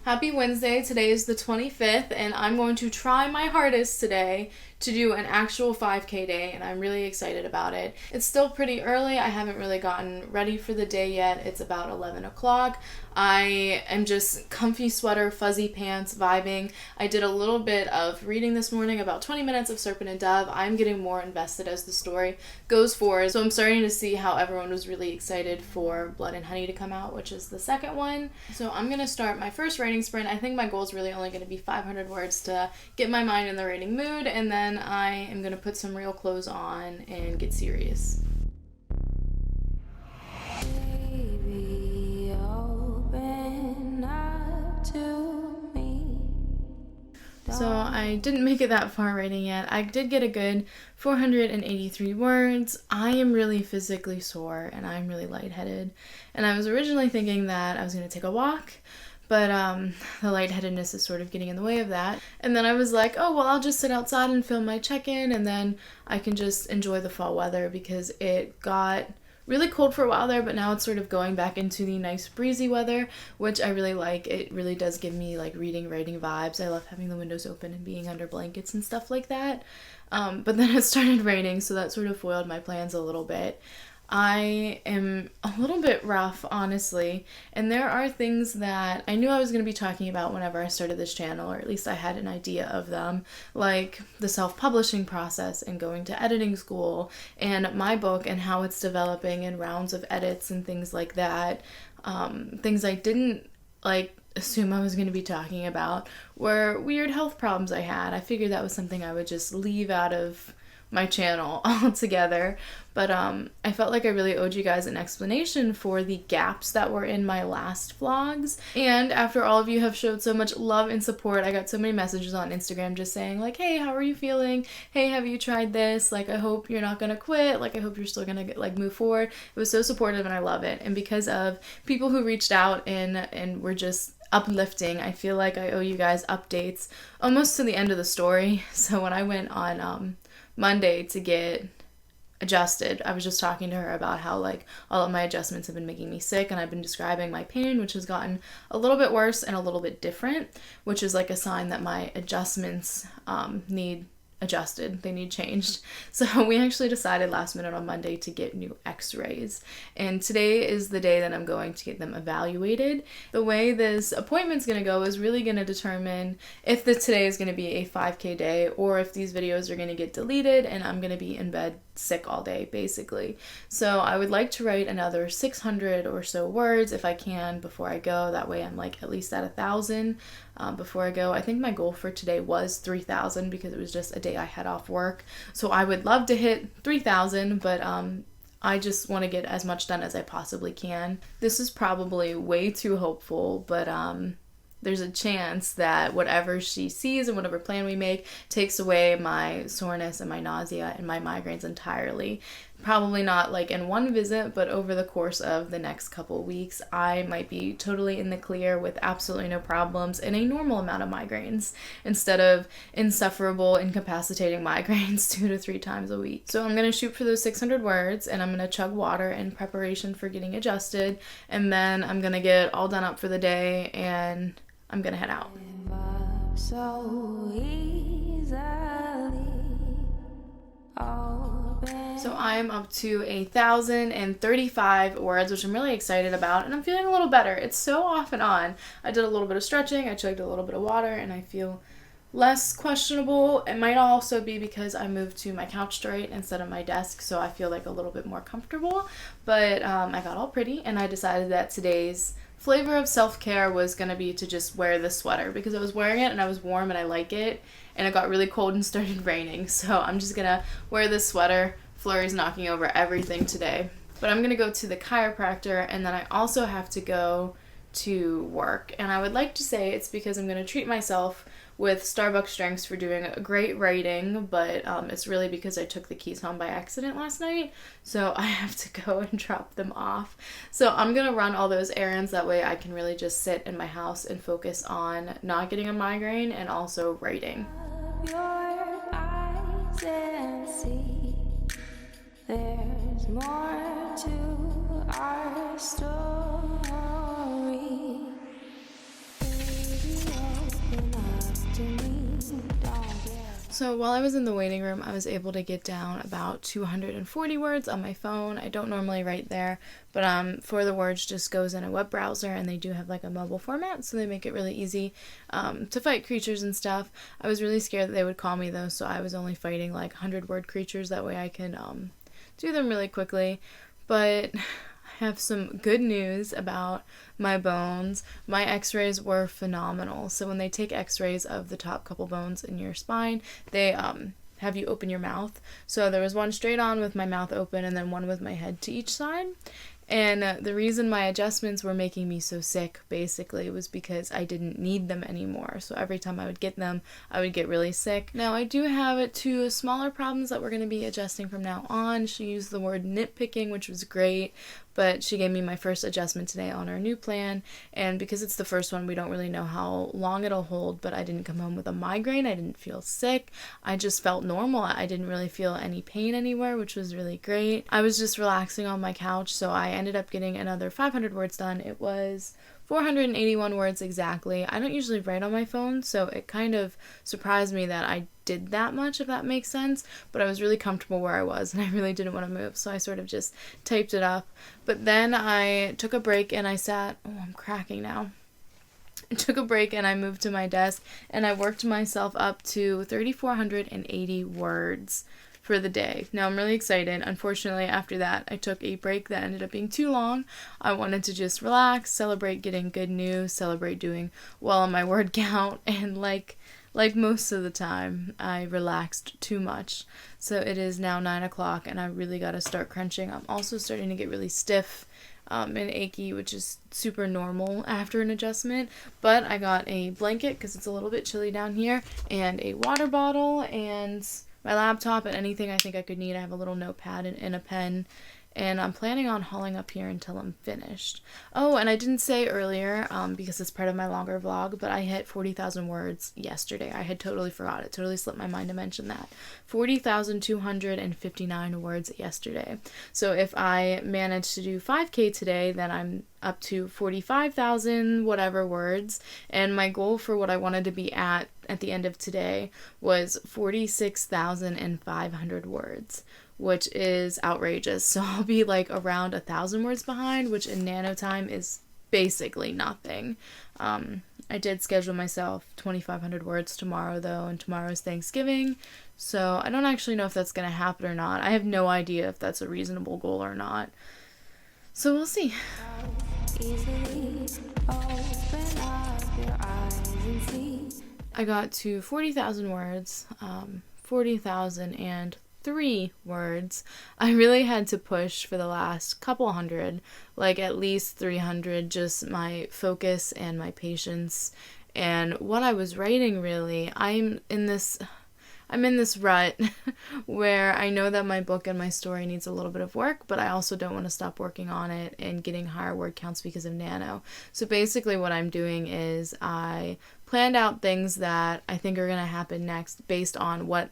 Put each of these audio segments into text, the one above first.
Happy Wednesday. Today is the 25th, and I'm going to try my hardest today to do an actual 5K day, and I'm really excited about it. It's still pretty early. I haven't really gotten ready for the day yet. It's about 11 o'clock. I am just comfy sweater, fuzzy pants, vibing. I did a little bit of reading this morning, about 20 minutes of Serpent and Dove. I'm getting more invested as the story goes forward, so I'm starting to see how everyone was really excited for Blood and Honey to come out, which is the second one. So I'm going to start my first writing sprint. I think my goal is really only going to be 500 words to get my mind in the writing mood, and then I am going to put some real clothes on and get serious. Baby, open up to me. So I didn't make it that far writing yet. I did get a good 483 words. I am really physically sore and I'm really lightheaded. And I was originally thinking that I was going to take a walk, but the lightheadedness is sort of getting in the way of that. And then I was like, oh, well, I'll just sit outside and film my check-in, and then I can just enjoy the fall weather because it got really cold for a while there, but now it's sort of going back into the nice breezy weather, which I really like. It really does give me like reading, writing vibes. I love having the windows open and being under blankets and stuff like that. But then it started raining, so that sort of foiled my plans a little bit. I am a little bit rough, honestly, and there are things that I knew I was going to be talking about whenever I started this channel, or at least I had an idea of them, like the self-publishing process and going to editing school and my book and how it's developing and rounds of edits and things like that. Things I didn't assume I was going to be talking about were weird health problems I had. I figured that was something I would just leave out of my channel altogether, but I felt like I really owed you guys an explanation for the gaps that were in my last vlogs. And after all of you have showed so much love and support, I got so many messages on Instagram just saying like, hey, how are you feeling? Hey, have you tried this? Like, I hope you're not gonna quit. Like, I hope you're still gonna move forward. It was so supportive and I love it. And because of people who reached out and were just uplifting, I feel like I owe you guys updates almost to the end of the story. So when I went on Monday to get adjusted, I was just talking to her about how all of my adjustments have been making me sick, and I've been describing my pain, which has gotten a little bit worse and a little bit different, which is like a sign that my adjustments need adjusted, they need changed. So we actually decided last minute on Monday to get new x-rays, and today is the day that I'm going to get them evaluated. The way this appointment's going to go is really going to determine if today is going to be a 5K day or if these videos are going to get deleted and I'm going to be in bed sick all day, basically. So I would like to write another 600 or so words if I can before I go. That way I'm at least at 1,000 before I go. I think my goal for today was 3,000 because it was just a day I had off work. So I would love to hit 3,000, but I just want to get as much done as I possibly can. This is probably way too hopeful, but there's a chance that whatever she sees and whatever plan we make takes away my soreness and my nausea and my migraines entirely. Probably not in one visit, but over the course of the next couple weeks, I might be totally in the clear with absolutely no problems and a normal amount of migraines instead of insufferable, incapacitating migraines 2 to 3 times a week. So I'm going to shoot for those 600 words, and I'm going to chug water in preparation for getting adjusted, and then I'm going to get all done up for the day, and I'm going to head out. So I'm up to 1,035 words, which I'm really excited about, and I'm feeling a little better. It's so off and on. I did a little bit of stretching, I chugged a little bit of water, and I feel less questionable. It might also be because I moved to my couch straight instead of my desk, so I feel a little bit more comfortable, but I got all pretty, and I decided that today's flavor of self-care was going to be to just wear this sweater because I was wearing it and I was warm and I like it, and it got really cold and started raining, so I'm just going to wear this sweater. Flurry's knocking over everything today. But I'm going to go to the chiropractor, and then I also have to go to work. And I would like to say it's because I'm going to treat myself with Starbucks drinks for doing a great writing, but it's really because I took the keys home by accident last night, so I have to go and drop them off. So I'm going to run all those errands, that way I can really just sit in my house and focus on not getting a migraine and also writing. Your eyes and see. There's more to our story. So while I was in the waiting room, I was able to get down about 240 words on my phone. I don't normally write there, but for the words just goes in a web browser, and they do have like a mobile format, so they make it really easy to fight creatures and stuff. I was really scared that they would call me though, so I was only fighting like 100-word creatures. That way I can do them really quickly. But I have some good news about my bones. My x-rays were phenomenal. So when they take x-rays of the top couple bones in your spine, they have you open your mouth. So there was one straight on with my mouth open, and then one with my head to each side. And the reason my adjustments were making me so sick, basically, was because I didn't need them anymore. So every time I would get them, I would get really sick. Now, I do have 2 smaller problems that we're going to be adjusting from now on. She used the word nitpicking, which was great, but she gave me my first adjustment today on our new plan. And because it's the first one, we don't really know how long it'll hold, but I didn't come home with a migraine. I didn't feel sick. I just felt normal. I didn't really feel any pain anywhere, which was really great. I was just relaxing on my couch, so I ended up getting another 500 words done. It was 481 words exactly. I don't usually write on my phone, so it kind of surprised me that I did that much, if that makes sense, but I was really comfortable where I was, and I really didn't want to move, so I sort of just typed it up. But then I took a break, and I sat, I'm cracking now. I took a break, and I moved to my desk, and I worked myself up to 3,480 words for the day. Now I'm really excited. Unfortunately, after that, I took a break that ended up being too long. I wanted to just relax, celebrate getting good news, celebrate doing well on my word count, and like most of the time, I relaxed too much. So it is now 9 o'clock, and I really got to start crunching. I'm also starting to get really stiff and achy, which is super normal after an adjustment. But I got a blanket because it's a little bit chilly down here, and a water bottle, and my laptop, and anything I think I could need. I have a little notepad and a pen, and I'm planning on hauling up here until I'm finished. Oh, and I didn't say earlier, because it's part of my longer vlog, but I hit 40,000 words yesterday. I had totally forgot. It totally slipped my mind to mention that. 40,259 words yesterday. So if I manage to do 5K today, then I'm up to 45,000 whatever words, and my goal for what I wanted to be at the end of today was 46,500 words, which is outrageous. So I'll be like around 1,000 words behind, which in nano time is basically nothing. I did schedule myself 2,500 words tomorrow though, and tomorrow's Thanksgiving, so I don't actually know if that's going to happen or not. I have no idea if that's a reasonable goal or not, so we'll see. I got to 40,000 words, 40,003 words. I really had to push for the last couple hundred, like at least 300, just my focus and my patience and what I was writing. Really, I'm in this rut where I know that my book and my story needs a little bit of work, but I also don't want to stop working on it and getting higher word counts because of Nano. So basically what I'm doing is I planned out things that I think are going to happen next based on what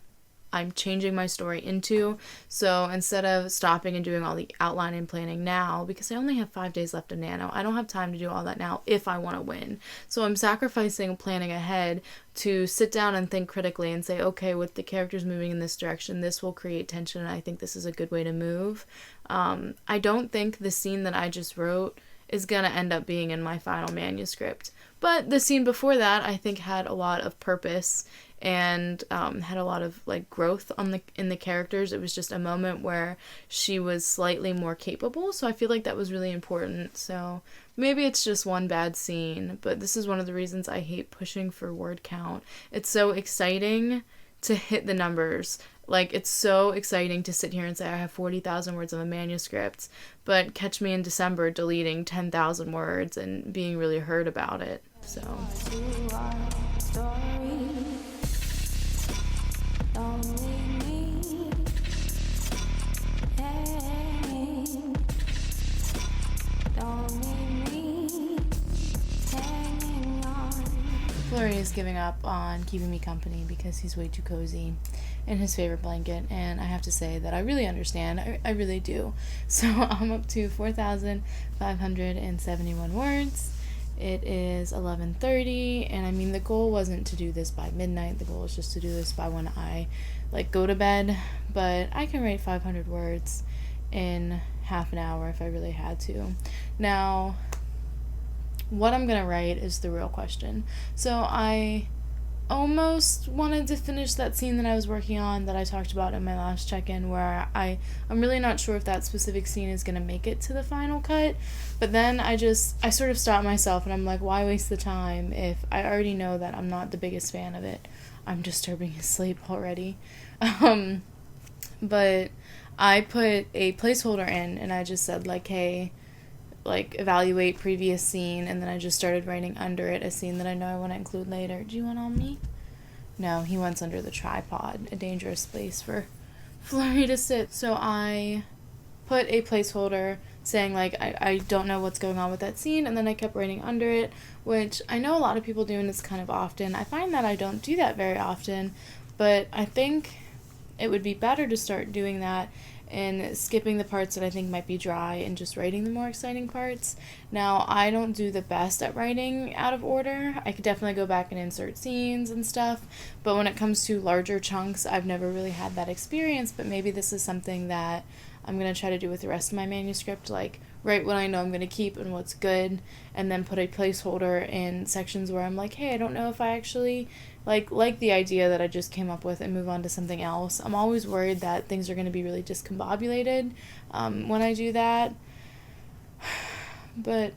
I'm changing my story into. So instead of stopping and doing all the outline and planning now, because I only have 5 days left of Nano, I don't have time to do all that now if I want to win. So I'm sacrificing planning ahead to sit down and think critically and say, okay, with the characters moving in this direction, this will create tension, and I think this is a good way to move. I don't think the scene that I just wrote is going to end up being in my final manuscript. But the scene before that, I think, had a lot of purpose and had a lot of like growth in the characters. It was just a moment where she was slightly more capable, so I feel like that was really important. So maybe it's just one bad scene, but this is one of the reasons I hate pushing for word count. It's so exciting to hit the numbers. Like, it's so exciting to sit here and say I have 40,000 words of a manuscript, but catch me in December deleting 10,000 words and being really hurt about it. So Flurry is giving up on keeping me company because he's way too cozy in his favorite blanket, and I have to say that I really understand. I really do. So I'm up to 4,571 words. It is 11:30, and I mean, the goal wasn't to do this by midnight. The goal is just to do this by when I go to bed, but I can write 500 words in half an hour if I really had to. Now, what I'm gonna write is the real question. So I almost wanted to finish that scene that I was working on that I talked about in my last check-in, where I'm really not sure if that specific scene is going to make it to the final cut, but then I sort of stopped myself and I'm like, why waste the time if I already know that I'm not the biggest fan of it? I'm disturbing his sleep already. But I put a placeholder in and I just said hey, evaluate previous scene, and then I just started writing under it a scene that I know I want to include later. Do you want on me? No, he wants under the tripod, a dangerous place for Flurry to sit. So I put a placeholder saying I don't know what's going on with that scene, and then I kept writing under it, which I know a lot of people do, and it's kind of often. I find that I don't do that very often, but I think it would be better to start doing that and skipping the parts that I think might be dry and just writing the more exciting parts. Now, I don't do the best at writing out of order. I could definitely go back and insert scenes and stuff, but when it comes to larger chunks, I've never really had that experience, but maybe this is something that I'm going to try to do with the rest of my manuscript, write what I know I'm going to keep and what's good, and then put a placeholder in sections where I'm hey, I don't know if I actually like the idea that I just came up with, and move on to something else. I'm always worried that things are going to be really discombobulated when I do that, but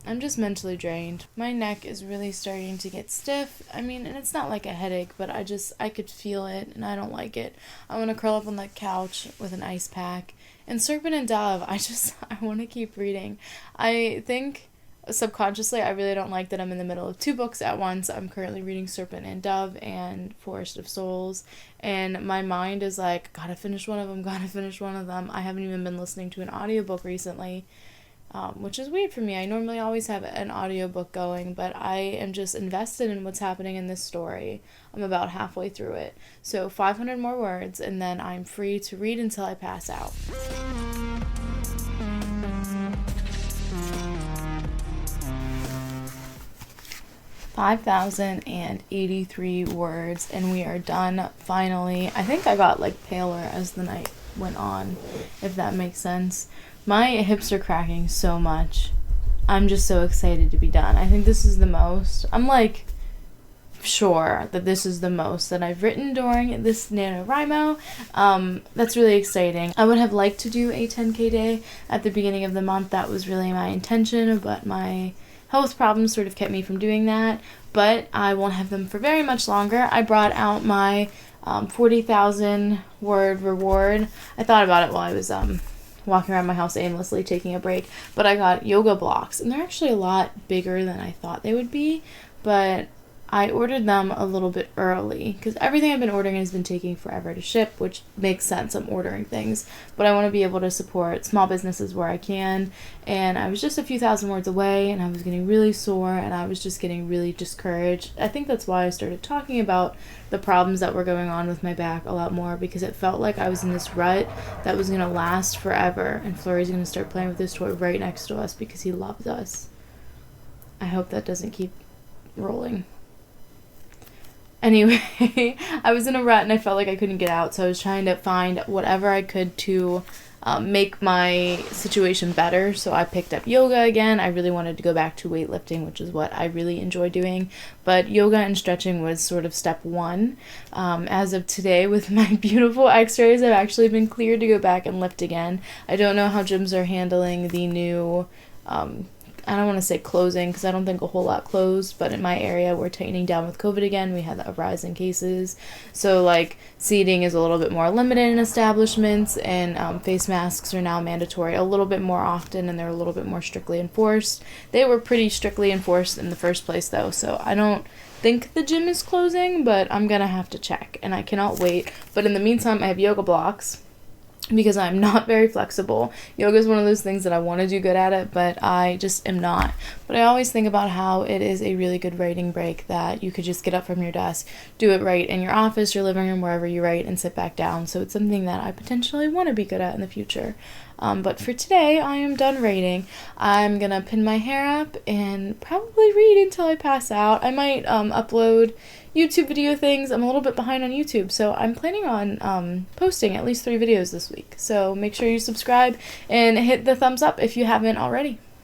I'm just mentally drained. My neck is really starting to get stiff. I mean, and it's not like a headache, but I could feel it, and I don't like it. I want to curl up on the couch with an ice pack. And Serpent and Dove, I want to keep reading. I think subconsciously I really don't like that I'm in the middle of two books at once. I'm currently reading Serpent and Dove and Forest of Souls, and my mind is gotta finish one of them. I haven't even been listening to an audiobook recently, which is weird for me. I normally always have an audiobook going, but I am just invested in what's happening in this story. I'm about halfway through it. So 500 more words, and then I'm free to read until I pass out. 5,083 words, and we are done finally. I think I got paler as the night went on, if that makes sense. My hips are cracking so much. I'm just so excited to be done. I think this is the most. I'm sure that this is the most that I've written during this NaNoWriMo. That's really exciting. I would have liked to do a 10K day at the beginning of the month. That was really my intention, but my health problems sort of kept me from doing that, but I won't have them for very much longer. I brought out my 40,000 word reward. I thought about it while I was walking around my house aimlessly taking a break, but I got yoga blocks, and they're actually a lot bigger than I thought they would be, but I ordered them a little bit early because everything I've been ordering has been taking forever to ship, which makes sense. I'm ordering things, but I want to be able to support small businesses where I can, and I was just a few thousand words away, and I was getting really sore, and I was just getting really discouraged. I think that's why I started talking about the problems that were going on with my back a lot more, because it felt like I was in this rut that was going to last forever, and Flurry's going to start playing with this toy right next to us because he loves us. I hope that doesn't keep rolling. Anyway, I was in a rut and I felt like I couldn't get out, so I was trying to find whatever I could to make my situation better. So I picked up yoga again. I really wanted to go back to weightlifting, which is what I really enjoy doing, but yoga and stretching was sort of step one. As of today, with my beautiful x-rays, I've actually been cleared to go back and lift again. I don't know how gyms are handling the new I don't want to say closing because I don't think a whole lot closed, but in my area we're tightening down with COVID again. We had a rise in cases, so seating is a little bit more limited in establishments, and face masks are now mandatory a little bit more often, and they're a little bit more strictly enforced. They were pretty strictly enforced in the first place though, so I don't think the gym is closing, but I'm gonna have to check, and I cannot wait. But in the meantime, I have yoga blocks because I'm not very flexible. Yoga is one of those things that I want to do good at it, but I just am not. But I always think about how it is a really good writing break that you could just get up from your desk, do it right in your office, your living room, wherever you write, and sit back down. So it's something that I potentially want to be good at in the future. But for today, I am done writing. I'm gonna pin my hair up and probably read until I pass out. I might upload YouTube video things. I'm a little bit behind on YouTube, so I'm planning on posting at least 3 videos this week. So make sure you subscribe and hit the thumbs up if you haven't already.